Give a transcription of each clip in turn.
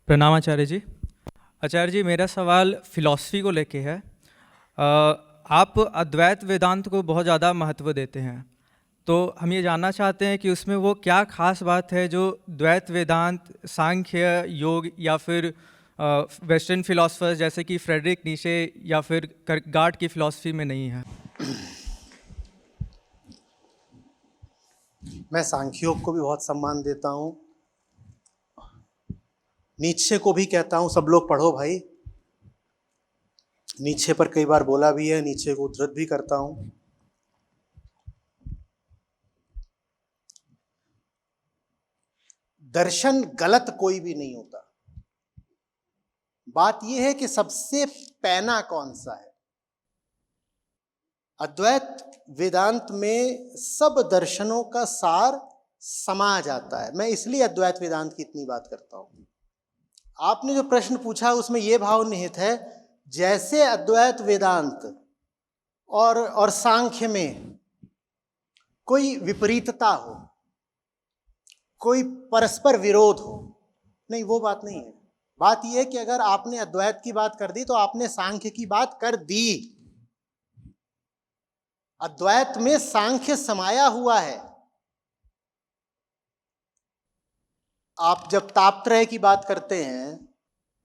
प्रणाम आचार्य जी। आचार्य जी, मेरा सवाल फिलॉसफी को लेके है। आप अद्वैत वेदांत को बहुत ज़्यादा महत्व देते हैं, तो हम ये जानना चाहते हैं कि उसमें वो क्या खास बात है जो द्वैत वेदांत, सांख्य, योग या फिर वेस्टर्न फिलोसफर्स जैसे कि फ्रेडरिक नीशे या फिर कर्कगार्ड की फिलॉसफी में नहीं है। मैं सांख्योग को भी बहुत सम्मान देता हूँ, नीत्शे को भी कहता हूँ सब लोग पढ़ो भाई। नीत्शे पर कई बार बोला भी है, नीत्शे को उद्धृत भी करता हूँ। दर्शन गलत कोई भी नहीं होता, बात यह है कि सबसे पैना कौन सा है। अद्वैत वेदांत में सब दर्शनों का सार समा जाता है। मैं इसलिए अद्वैत वेदांत की इतनी बात करता हूँ। आपने जो प्रश्न पूछा उसमें यह भाव निहित है, जैसे अद्वैत वेदांत और सांख्य में कोई विपरीतता हो, कोई परस्पर विरोध हो, नहीं, वो बात नहीं है। बात यह है कि अगर आपने अद्वैत की बात कर दी तो आपने सांख्य की बात कर दी। अद्वैत में सांख्य समाया हुआ है। आप जब तापत्रय की बात करते हैं,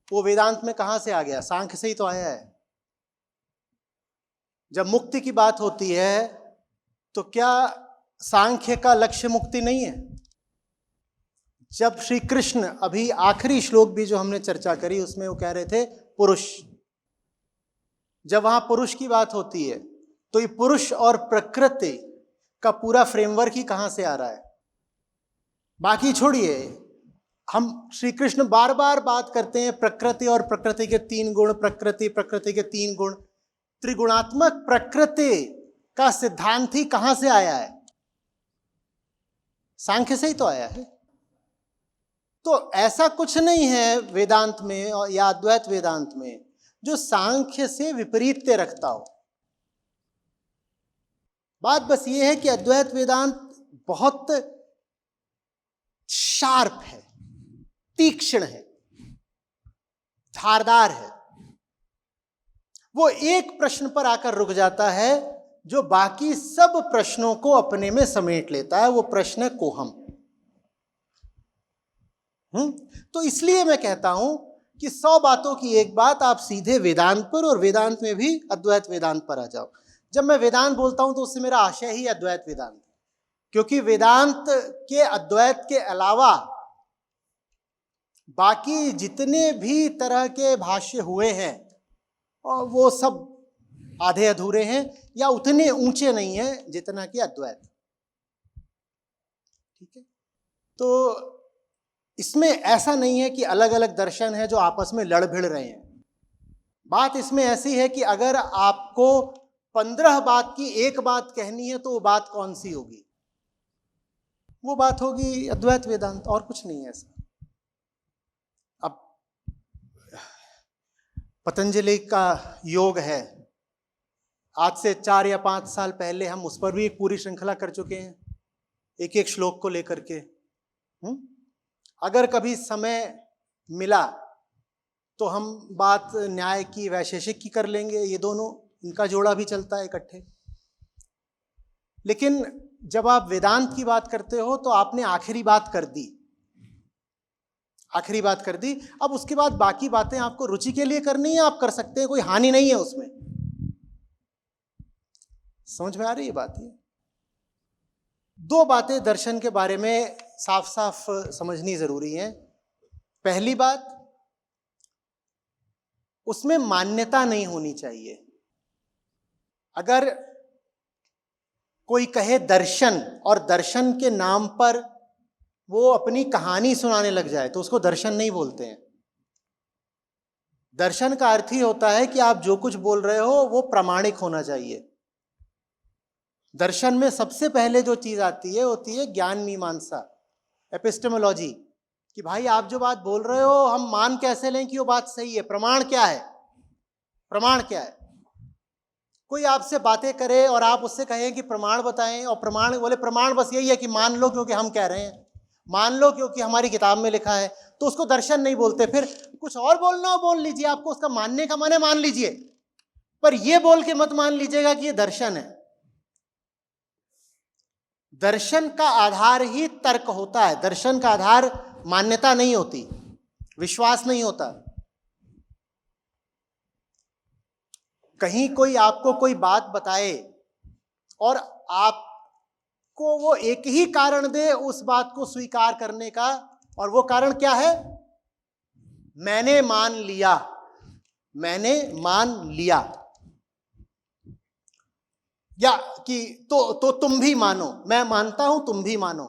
वो वेदांत में कहां से आ गया? सांख्य से ही तो आया है। जब मुक्ति की बात होती है तो क्या सांख्य का लक्ष्य मुक्ति नहीं है? जब श्री कृष्ण, अभी आखिरी श्लोक भी जो हमने चर्चा करी उसमें वो कह रहे थे पुरुष, जब वहां पुरुष की बात होती है तो ये पुरुष और प्रकृति का पूरा फ्रेमवर्क ही कहां से आ रहा है? बाकी छोड़िए, हम श्री कृष्ण बार बार बात करते हैं प्रकृति और प्रकृति के तीन गुण, प्रकृति के तीन गुण। त्रिगुणात्मक प्रकृति का सिद्धांत ही कहां से आया है? सांख्य से ही तो आया है। तो ऐसा कुछ नहीं है वेदांत में या अद्वैत वेदांत में जो सांख्य से विपरीत रखता हो। बात बस ये है कि अद्वैत वेदांत बहुत शार्प है, तीक्ष्ण है, धारदार है। वो एक प्रश्न पर आकर रुक जाता है जो बाकी सब प्रश्नों को अपने में समेट लेता है। वो प्रश्न है कोहम। तो इसलिए मैं कहता हूं कि 100 बातों की एक बात, आप सीधे वेदांत पर और वेदांत में भी अद्वैत वेदांत पर आ जाओ। जब मैं वेदांत बोलता हूं तो उससे मेरा आशय ही अद्वैत वेदांत है, क्योंकि वेदांत के अद्वैत के अलावा बाकी जितने भी तरह के भाष्य हुए हैं और वो सब आधे अधूरे हैं या उतने ऊंचे नहीं हैं जितना कि अद्वैत। ठीक है, तो इसमें ऐसा नहीं है कि अलग अलग दर्शन है जो आपस में लड़ भिड़ रहे हैं। बात इसमें ऐसी है कि अगर आपको 15 बात की एक बात कहनी है तो वो बात कौन सी होगी? वो बात होगी अद्वैत वेदांत, और कुछ नहीं है ऐसा। अब पतंजलि का योग है, आज से 4 या 5 साल पहले हम उस पर भी एक पूरी श्रृंखला कर चुके हैं, एक एक श्लोक को लेकर के। अगर कभी समय मिला तो हम बात न्याय की, वैशेषिक की कर लेंगे। ये दोनों, इनका जोड़ा भी चलता है इकट्ठे। लेकिन जब आप वेदांत की बात करते हो तो आपने आखिरी बात कर दी, आखिरी बात कर दी। अब उसके बाद बाकी बातें आपको रुचि के लिए करनी है, आप कर सकते हैं, कोई हानि नहीं है उसमें। समझ में आ रही है बात? ये 2 बातें दर्शन के बारे में साफ साफ समझनी जरूरी है। पहली बात, उसमें मान्यता नहीं होनी चाहिए। अगर कोई कहे दर्शन और दर्शन के नाम पर वो अपनी कहानी सुनाने लग जाए तो उसको दर्शन नहीं बोलते हैं। दर्शन का अर्थ ही होता है कि आप जो कुछ बोल रहे हो वो प्रामाणिक होना चाहिए। दर्शन में सबसे पहले जो चीज आती है होती है ज्ञान मीमांसा, एपिस्टेमोलॉजी, कि भाई आप जो बात बोल रहे हो हम मान कैसे लें कि वो बात सही है? प्रमाण क्या है? प्रमाण क्या है? कोई आपसे बातें करे और आप उससे कहें कि प्रमाण बताएं, और प्रमाण बोले प्रमाण बस यही है कि मान लो क्योंकि हम कह रहे हैं। मान लो क्योंकि हमारी किताब में लिखा है, तो उसको दर्शन नहीं बोलते। फिर कुछ और बोलना हो बोल लीजिए, आपको उसका मानने का माने मान लीजिए, पर यह बोल के मत मान लीजिएगा कि यह दर्शन है। दर्शन का आधार ही तर्क होता है, दर्शन का आधार मान्यता नहीं होती, विश्वास नहीं होता। कहीं कोई आपको कोई बात बताए और आपको वो एक ही कारण दे उस बात को स्वीकार करने का, और वो कारण क्या है? मैंने मान लिया, मैंने मान लिया, या कि तो तुम भी मानो, मैं मानता हूं तुम भी मानो,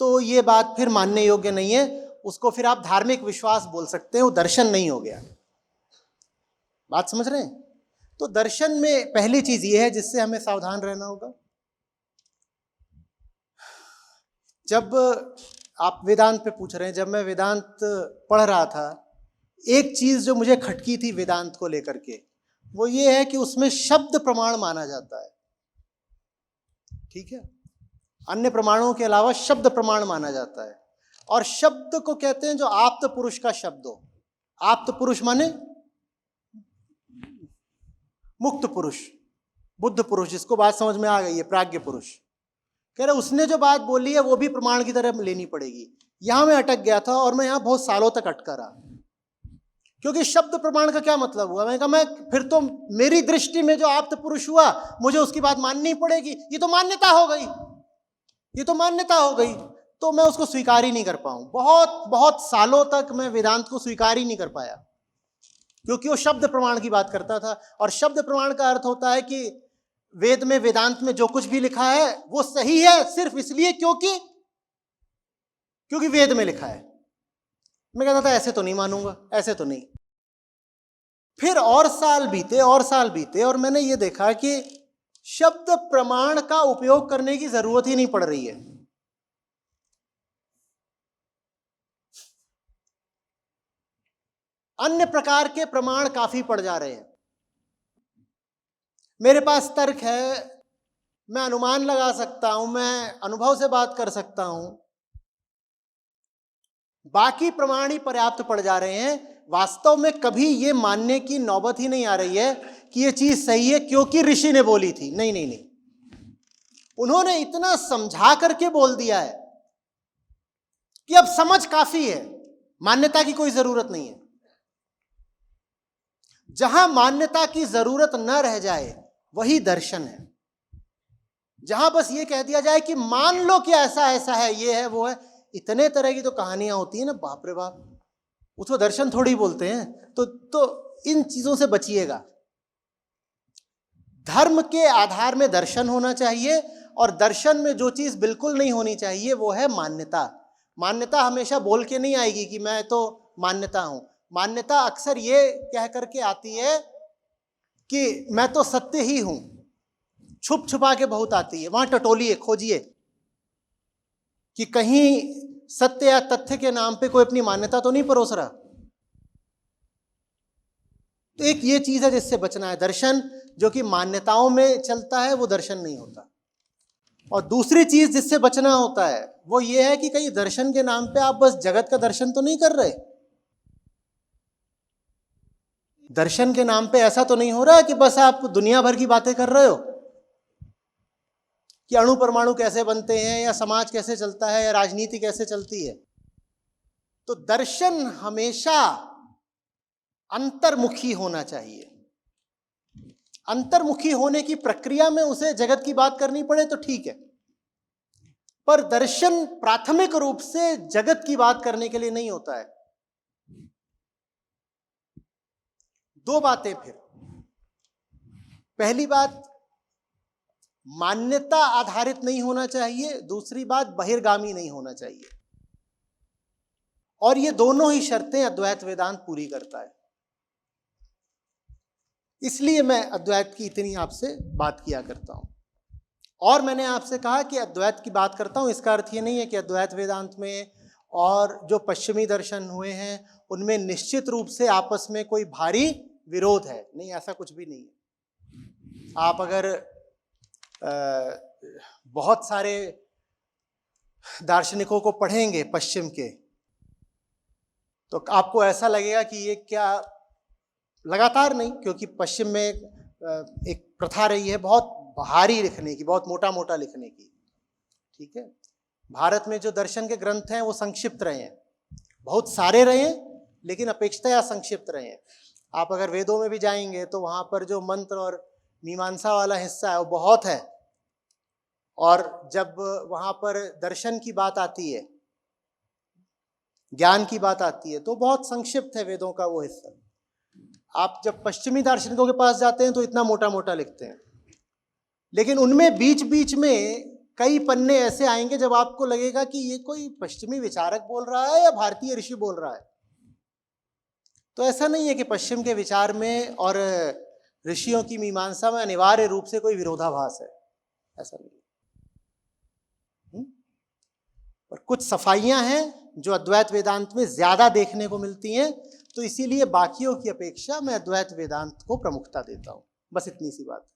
तो ये बात फिर मानने योग्य नहीं है। उसको फिर आप धार्मिक विश्वास बोल सकते हैं, वो दर्शन नहीं हो गया। बात समझ रहे हैं? तो दर्शन में पहली चीज ये है जिससे हमें सावधान रहना होगा। जब आप वेदांत पे पूछ रहे हैं, जब मैं वेदांत पढ़ रहा था, एक चीज जो मुझे खटकी थी वेदांत को लेकर के, वो ये है कि उसमें शब्द प्रमाण माना जाता है। ठीक है, अन्य प्रमाणों के अलावा शब्द प्रमाण माना जाता है, और शब्द को कहते हैं जो आप्त पुरुष का शब्द हो। आप्त पुरुष माने मुक्त पुरुष, बुद्ध पुरुष, जिसको बात समझ में आ गई है, प्राज्ञ पुरुष। कह रहे उसने जो बात बोली है वो भी प्रमाण की तरह लेनी पड़ेगी। यहां मैं अटक गया था और मैं यहां बहुत सालों तक अटका रहा, क्योंकि शब्द प्रमाण का क्या मतलब हुआ? मैं कहा मैं फिर तो मेरी दृष्टि में जो आप्त पुरुष हुआ, मुझे उसकी बात माननी पड़ेगी, ये तो मान्यता हो गई, ये तो मान्यता हो गई, तो मैं उसको स्वीकार ही नहीं कर पाऊं। बहुत बहुत सालों तक मैं वेदांत को स्वीकार ही नहीं कर पाया, क्योंकि वो शब्द प्रमाण की बात करता था। और शब्द प्रमाण का अर्थ होता है कि वेद में, वेदांत में जो कुछ भी लिखा है वो सही है सिर्फ इसलिए क्योंकि वेद में लिखा है। मैं कहता था ऐसे तो नहीं मानूंगा, ऐसे तो नहीं। फिर और साल बीते, और साल बीते, और मैंने ये देखा कि शब्द प्रमाण का उपयोग करने की जरूरत ही नहीं पड़ रही है। अन्य प्रकार के प्रमाण काफी पड़ जा रहे हैं। मेरे पास तर्क है, मैं अनुमान लगा सकता हूं, मैं अनुभव से बात कर सकता हूं, बाकी प्रमाण ही पर्याप्त पड़ जा रहे हैं। वास्तव में कभी ये मानने की नौबत ही नहीं आ रही है कि ये चीज सही है क्योंकि ऋषि ने बोली थी। नहीं नहीं नहीं, उन्होंने इतना समझा करके बोल दिया है कि अब समझ काफी है, मान्यता की कोई जरूरत नहीं है। जहां मान्यता की जरूरत न रह जाए वही दर्शन है। जहां बस ये कह दिया जाए कि मान लो कि ऐसा ऐसा है, ये है वो है, इतने तरह की तो कहानियां होती है ना, बाप रे बाप, उसको दर्शन थोड़ी बोलते हैं। तो इन चीजों से बचिएगा। धर्म के आधार में दर्शन होना चाहिए, और दर्शन में जो चीज बिल्कुल नहीं होनी चाहिए वो है मान्यता। मान्यता हमेशा बोल के नहीं आएगी कि मैं तो मान्यता हूं। मान्यता अक्सर ये कह करके आती है कि मैं तो सत्य ही हूं, छुप छुपा के बहुत आती है। वहां टटोलिए, खोजिए कि कहीं सत्य या तथ्य के नाम पे कोई अपनी मान्यता तो नहीं परोस रहा। तो एक ये चीज है जिससे बचना है। दर्शन जो कि मान्यताओं में चलता है वो दर्शन नहीं होता। और दूसरी चीज जिससे बचना होता है वो ये है कि कहीं दर्शन के नाम पे आप बस जगत का दर्शन तो नहीं कर रहे। दर्शन के नाम पे ऐसा तो नहीं हो रहा कि बस आप दुनिया भर की बातें कर रहे हो कि अणु परमाणु कैसे बनते हैं, या समाज कैसे चलता है, या राजनीति कैसे चलती है। तो दर्शन हमेशा अंतर्मुखी होना चाहिए। अंतर्मुखी होने की प्रक्रिया में उसे जगत की बात करनी पड़े तो ठीक है, पर दर्शन प्राथमिक रूप से जगत की बात करने के लिए नहीं होता है। दो बातें फिर। पहली बात, मान्यता आधारित नहीं होना चाहिए। दूसरी बात, बहिर्गामी नहीं होना चाहिए। और ये दोनों ही शर्तें अद्वैत वेदांत पूरी करता है। इसलिए मैं अद्वैत की इतनी आपसे बात किया करता हूं। और मैंने आपसे कहा कि अद्वैत की बात करता हूं, इसका अर्थ ये नहीं है कि अद्वैत वेदांत में और जो पश्चिमी दर्शन हुए हैं उनमें निश्चित रूप से आपस में कोई भारी विरोध है। नहीं, ऐसा कुछ भी नहीं है। आप अगर बहुत सारे दार्शनिकों को पढ़ेंगे पश्चिम के, तो आपको ऐसा लगेगा कि ये क्या, लगातार नहीं, क्योंकि पश्चिम में एक प्रथा रही है बहुत भारी लिखने की, बहुत मोटा मोटा लिखने की, ठीक है। भारत में जो दर्शन के ग्रंथ हैं वो संक्षिप्त रहे हैं, बहुत सारे रहे हैं लेकिन अपेक्षाया संक्षिप्त रहे हैं। आप अगर वेदों में भी जाएंगे तो वहां पर जो मंत्र और मीमांसा वाला हिस्सा है वो बहुत है, और जब वहां पर दर्शन की बात आती है, ज्ञान की बात आती है, तो बहुत संक्षिप्त है वेदों का वो हिस्सा। आप जब पश्चिमी दार्शनिकों के पास जाते हैं तो इतना मोटा मोटा लिखते हैं, लेकिन उनमें बीच बीच में कई पन्ने ऐसे आएंगे जब आपको लगेगा कि ये कोई पश्चिमी विचारक बोल रहा है या भारतीय ऋषि बोल रहा है। तो ऐसा नहीं है कि पश्चिम के विचार में और ऋषियों की मीमांसा में अनिवार्य रूप से कोई विरोधाभास है, ऐसा नहीं। और कुछ सफाइयां हैं जो अद्वैत वेदांत में ज्यादा देखने को मिलती हैं, तो इसीलिए बाकियों की अपेक्षा मैं अद्वैत वेदांत को प्रमुखता देता हूं। बस इतनी सी बात है।